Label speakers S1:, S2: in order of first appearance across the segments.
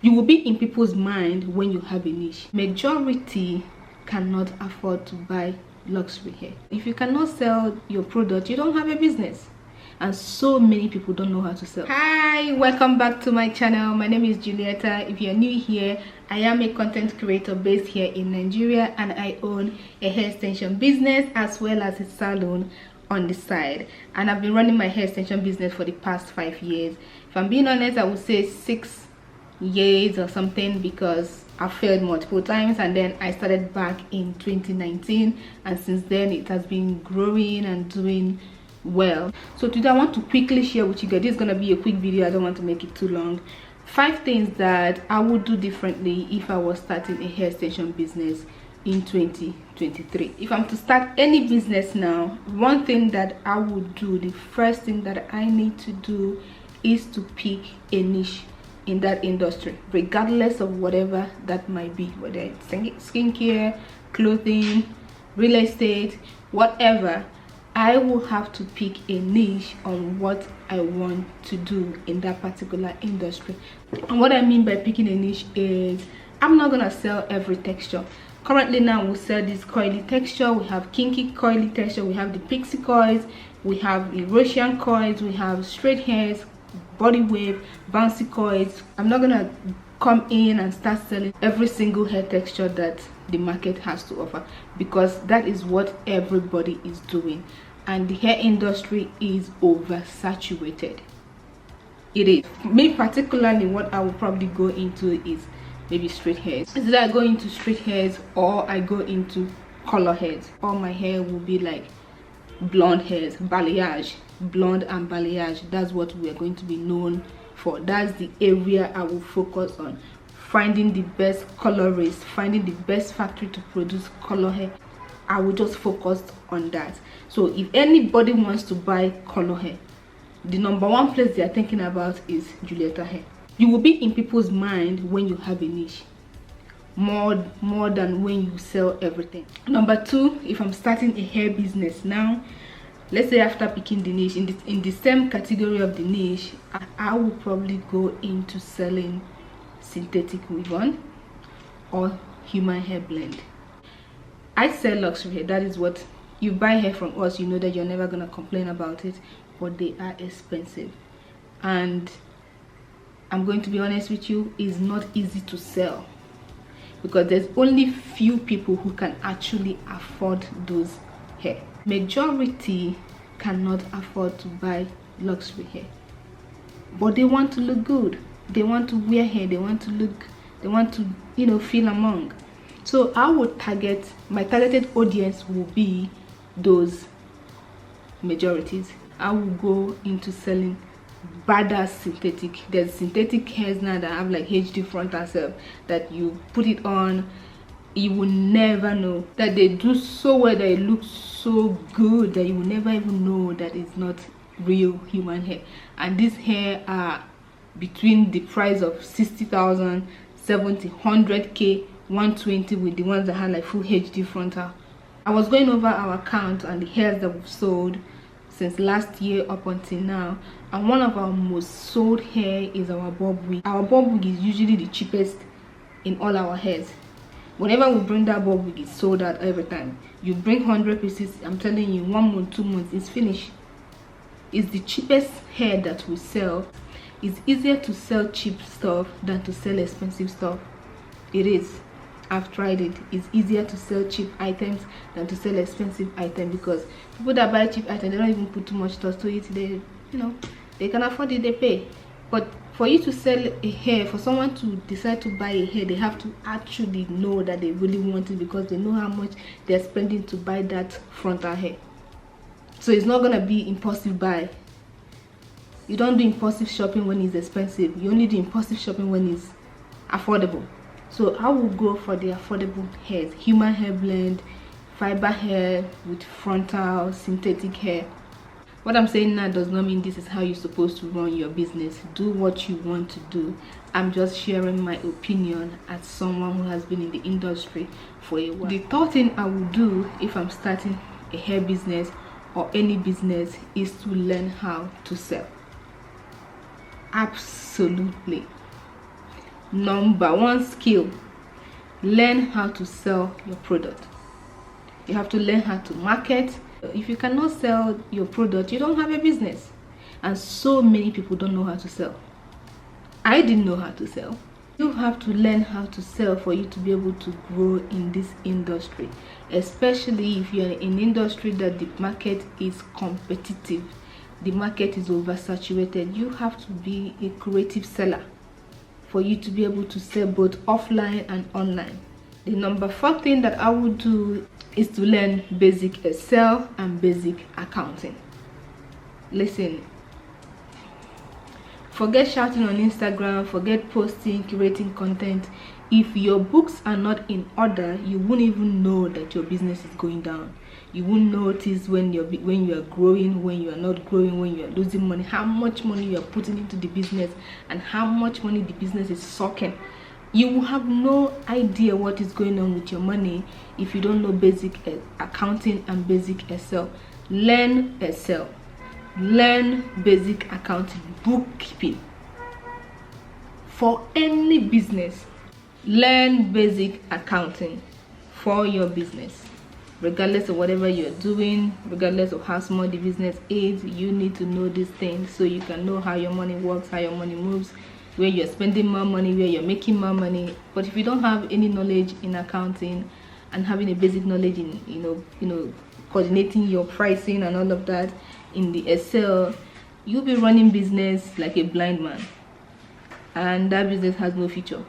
S1: You will be in people's mind when you have a niche. Majority cannot afford to buy luxury hair. If you cannot sell your product, you don't have a business. And so many people don't know how to sell. Hi, welcome back to my channel. My name is Julieta. If you're new here, I am a content creator based here in Nigeria, and I own a hair extension business as well as a salon on the side. And I've been running my hair extension business for the past 5 years. If I'm being honest, I would say 6 years or something, because I failed multiple times, and then I started back in 2019, and since then it has been growing and doing well. So today I want to quickly share with you guys. This is gonna be a quick video. I don't want to make it too long. 5 things that I would do differently if I was starting a hair extension business in 2023. If I'm to start any business now, one thing that I would do, the first thing that I need to do, is to pick a niche in that industry, regardless of whatever that might be, whether it's skincare, clothing, real estate, whatever. I will have to pick a niche on what I want to do in that particular industry. And what I mean by picking a niche is, I'm not gonna sell every texture. Currently now we sell this coily texture, we have kinky coily texture, we have the pixie coils, we have Eurasian coils, we have straight hairs, body wave, bouncy coils. I'm not gonna come in and start selling every single hair texture that the market has to offer, because that is what everybody is doing, and the hair industry is oversaturated. It is. Me particularly, what I will probably go into is maybe straight hairs. Either I go into straight hairs or I go into color hairs. All my hair will be like blonde hairs, balayage, blonde and balayage. That's what we are going to be known for. That's the area I will focus on. Finding the best colorist, finding the best factory to produce color hair. I will just focus on that. So if anybody wants to buy color hair, the #1 place they are thinking about is Julieta hair. You will be in people's mind when you have a niche, more than when you sell everything. #2, if I'm starting a hair business now, let's say after picking the niche, in the same category of the niche, I will probably go into selling synthetic weave-on or human hair blend. I sell luxury hair. That is what you buy hair from us, you know that you're never gonna complain about it, but they are expensive, and I'm going to be honest with you, it's not easy to sell, because there's only few people who can actually afford those hair. Majority cannot afford to buy luxury hair, but they want to look good, they want to wear hair, they want to feel among. So I would target, my targeted audience will be those majorities. I will go into selling badass synthetic. There's synthetic hairs now that have like HD front and self, that you put it on, you will never know that they do so well, that it looks so good, that you will never even know that it's not real human hair. And these hair are between the price of 60,000, 70, 100k, 120, with the ones that have like full HD frontal. I was going over our account and the hairs that we've sold since last year up until now, and one of our most sold hair is our bob wig. Our bob wig is usually the cheapest in all our hairs. Whenever we bring that bob wig, it's sold out every time. You bring 100 pieces, I'm telling you, 1 month, 2 months, it's finished. It's the cheapest hair that we sell. It's easier to sell cheap stuff than to sell expensive stuff. It is. I've tried it. It's easier to sell cheap items than to sell expensive items, because people that buy cheap items, they don't even put too much thought to it. They can afford it, they pay. But for you to sell a hair, for someone to decide to buy a hair, they have to actually know that they really want it, because they know how much they're spending to buy that frontal hair. So it's not gonna be impulsive buy. You don't do impulsive shopping when it's expensive. You only do impulsive shopping when it's affordable. So I will go for the affordable hairs, human hair blend, fiber hair with frontal, synthetic hair. What I'm saying now does not mean this is how you're supposed to run your business. Do what you want to do. I'm just sharing my opinion as someone who has been in the industry for a while. The third thing I will do if I'm starting a hair business or any business is to learn how to sell. Absolutely. number one skill: learn how to sell your product. You have to learn how to market. If you cannot sell your product, you don't have a business. And so many people don't know how to sell. I didn't know how to sell. You have to learn how to sell for you to be able to grow in this industry, especially if you're in an industry that the market is competitive, the market is oversaturated. You have to be a creative seller for you to be able to sell both offline and online. The number 4 thing that I would do is to learn basic Excel and basic accounting. Listen, forget shouting on Instagram, forget posting, curating content. If your books are not in order, you won't even know that your business is going down. You won't notice when you are growing, when you are not growing, when you are losing money, how much money you are putting into the business and how much money the business is sucking. You will have no idea what is going on with your money if you don't know basic accounting and basic Excel. Learn Excel. Learn basic accounting, bookkeeping. For any business, learn basic accounting for your business. Regardless of whatever you're doing, regardless of how small the business is, you need to know these things so you can know how your money works, how your money moves, where you're spending more money, where you're making more money. But if you don't have any knowledge in accounting and having a basic knowledge in coordinating your pricing and all of that in the Excel, you'll be running business like a blind man, and that business has no future.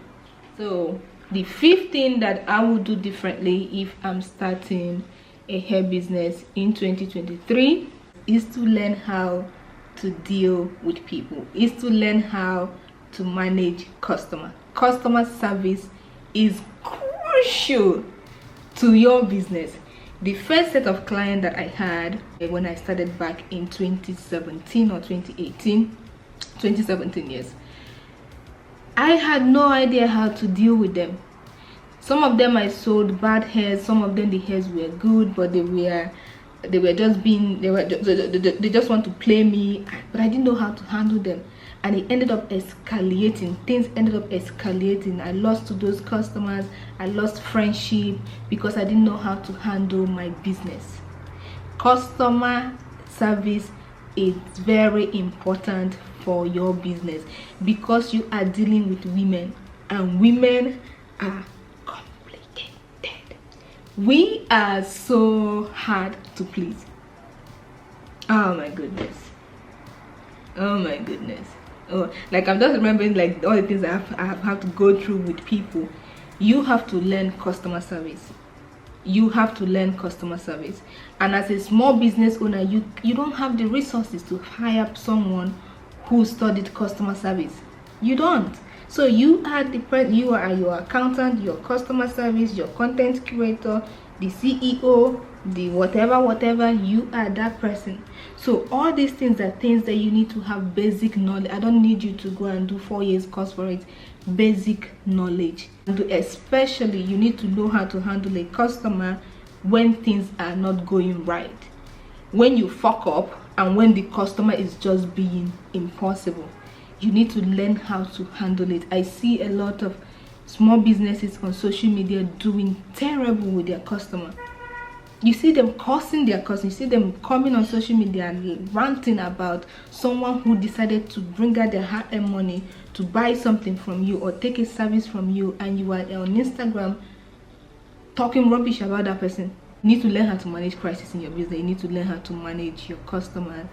S1: So the 5th thing that I would do differently if I'm starting a hair business in 2023 is to learn how to deal with people, is to learn how to manage customer service is crucial to your business. The first set of clients that I had when I started back in 2017 or 2018, 2017, yes, I had no idea how to deal with them. Some of them I sold bad hairs, some of them the hairs were good, but they just want to play me, but I didn't know how to handle them. And it ended up escalating. Things ended up escalating. I lost to those customers. I lost friendship because I didn't know how to handle my business. Customer service is very important for your business because you are dealing with women, and women are complicated. We are so hard to please. Oh my goodness. Oh my goodness. Oh, like I'm just remembering like all the things I have to go through with people. You have to learn customer service. You have to learn customer service. And as a small business owner, you don't have the resources to hire someone who studied customer service. You don't. So you are your accountant, your customer service, your content curator, the CEO, the whatever, you are that person. So all these things are things that you need to have basic knowledge. I don't need you to go and do 4 years course for it. Basic knowledge. And especially you need to know how to handle a customer when things are not going right, when you fuck up, and when the customer is just being impossible. You need to learn how to handle it. I see a lot of small businesses on social media doing terrible with their customer. You see them cursing their customer. You see them coming on social media and ranting about someone who decided to bring out their hard-earned money to buy something from you or take a service from you, and you are on Instagram talking rubbish about that person. You need to learn how to manage crisis in your business. You need to learn how to manage your customer,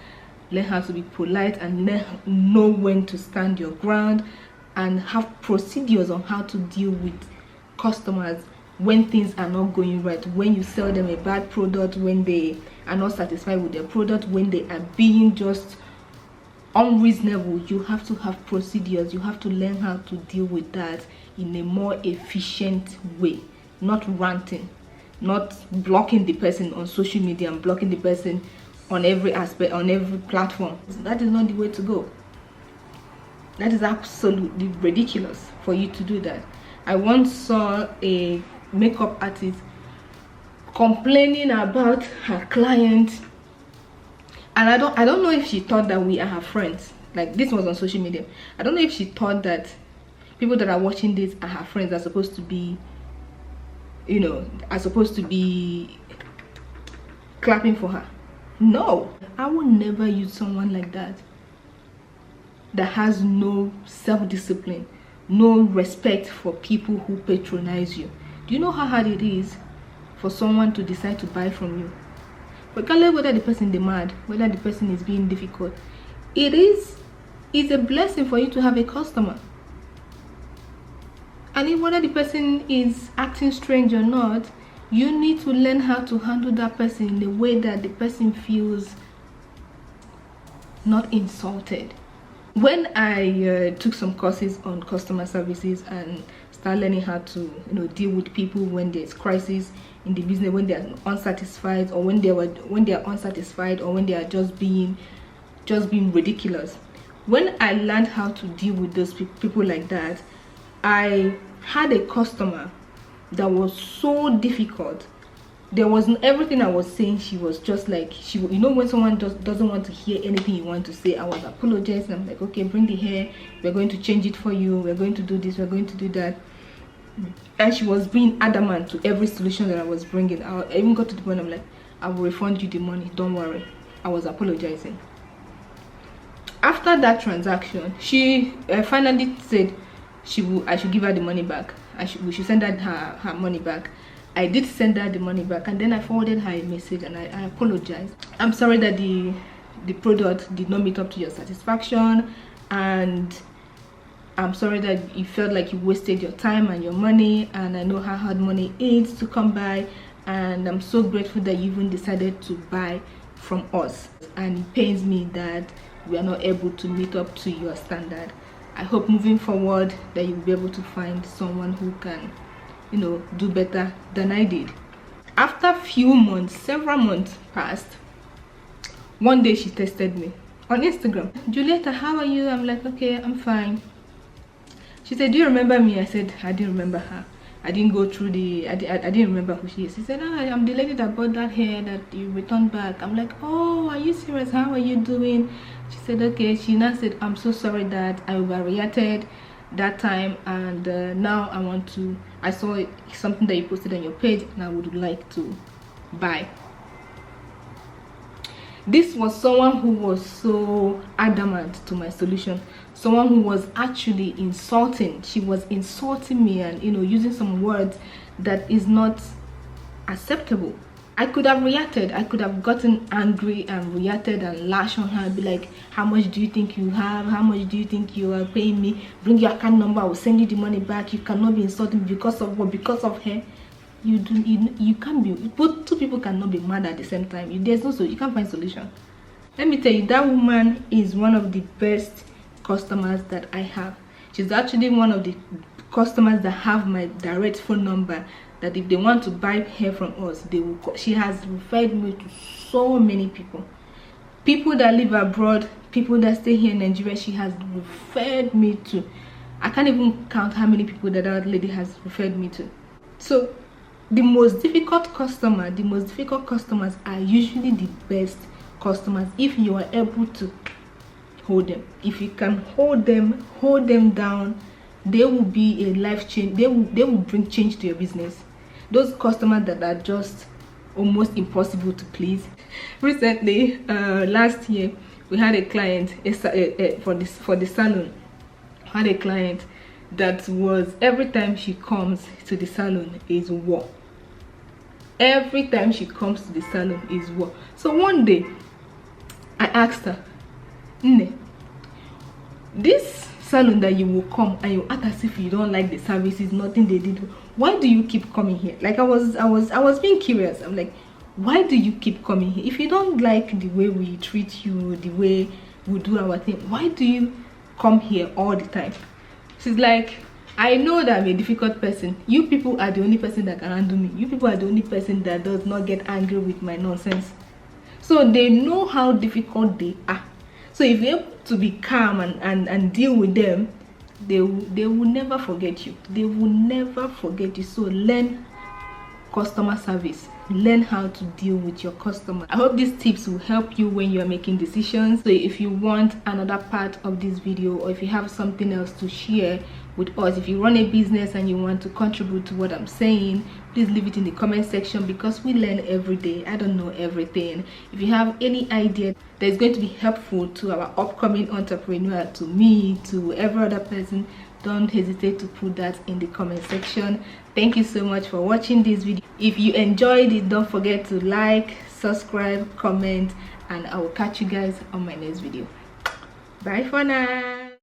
S1: learn how to be polite, and know when to stand your ground, and have procedures on how to deal with customers when things are not going right, when you sell them a bad product, when they are not satisfied with their product, when they are being just unreasonable. You have to have procedures. You have to learn how to deal with that in a more efficient way, not ranting, not blocking the person on social media and blocking the person on every aspect, on every platform. That is not the way to go. That is absolutely ridiculous for you to do that. I once saw a makeup artist complaining about her client, and I don't know if she thought that we are her friends. Like, this was on social media. I don't know if she thought that people that are watching this are her friends, are supposed to be, you know, are supposed to be clapping for her. No, I will never use someone like that has no self-discipline, no respect for people who patronize you. Do you know how hard it is for someone to decide to buy from you? Regardless whether the person is mad, whether the person is being difficult, it's a blessing for you to have a customer. And if whether the person is acting strange or not, you need to learn how to handle that person in a way that the person feels not insulted. When I took some courses on customer services and start learning how to, you know, deal with people when there's crisis in the business, when they are unsatisfied, or when they are unsatisfied, or when they are just being ridiculous. When I learned how to deal with those people like that, I had a customer that was so difficult. There wasn't everything I was saying. She was just like, you know, when someone just doesn't want to hear anything you want to say. I was apologizing. I'm like, okay, bring the hair. We're going to change it for you. We're going to do this. We're going to do that. And she was being adamant to every solution that I was bringing. I even got to the point I'm like, I will refund you the money. Don't worry. I was apologizing. After that transaction, she finally said I should give her the money back. We should send her money back. I did send her the money back, and then I forwarded her a message and I apologized. I'm sorry that the product did not meet up to your satisfaction, and I'm sorry that you felt like you wasted your time and your money, and I know how hard money is to come by, and I'm so grateful that you even decided to buy from us, and it pains me that we are not able to meet up to your standard. I hope moving forward that you'll be able to find someone who can, you know, do better than I did. After a few months, several months passed, one day she texted me on Instagram, "Julieta, how are you?" I'm like, okay, I'm fine. She said, "Do you remember me?" I said, I didn't remember her. I didn't go through I didn't remember who she is. She said, I'm the lady that bought that hair that you returned back. I'm like, oh, are you serious? How are you doing? She said, okay. She now said, I'm so sorry that I overreacted that time, and now I saw something that you posted on your page and I would like to buy. This was someone who was so adamant to my solution, someone who was actually insulting. She was insulting me and, you know, using some words that is not acceptable. I could have reacted. I could have gotten angry and reacted and lashed on her and be like, how much do you think you have? How much do you think you are paying me? Bring your account number, I will send you the money back. You cannot be insulting me because of what? Because of her? You can't be. Both two people cannot be mad at the same time. You can't find solution. Let me tell you, that woman is one of the best customers that I have. She's actually one of the customers that have my direct phone number, that if they want to buy hair from us, they will call. She has referred me to so many people that live abroad, people that stay here in Nigeria. She has referred me to, I can't even count how many people that lady has referred me to. So the most difficult customers are usually the best customers if you are able to hold them. If you can hold them down, they will be a life change. They will bring change to your business. Those customers that are just almost impossible to please. Recently, last year, we had a client for the salon. Had a client that was, every time she comes to the salon is war. Every time she comes to the salon is war. So one day I asked her, Nne, this salon that you will come and you act as if you don't like the services, nothing they did, why do you keep coming here? Like I was being curious. I'm like, why do you keep coming here? If you don't like the way we treat you, the way we do our thing, why do you come here all the time? She's like, I know that I'm a difficult person. You people are the only person that can handle me. You people are the only person that does not get angry with my nonsense. So they know how difficult they are. So if you're able to be calm and deal with them, they will never forget you. They will never forget you. So learn customer service. learn how to deal with your customer. I hope these tips will help you when you are making decisions. So if you want another part of this video, or if you have something else to share with us, if you run a business and you want to contribute to what I'm saying, please leave it in the comment section, because we learn every day. I don't know everything. If you have any idea that is going to be helpful to our upcoming entrepreneur, to me, to every other person, don't hesitate to put that in the comment section. Thank you so much for watching this video. If you enjoyed it, don't forget to like, subscribe, comment, and I will catch you guys on my next video. Bye for now.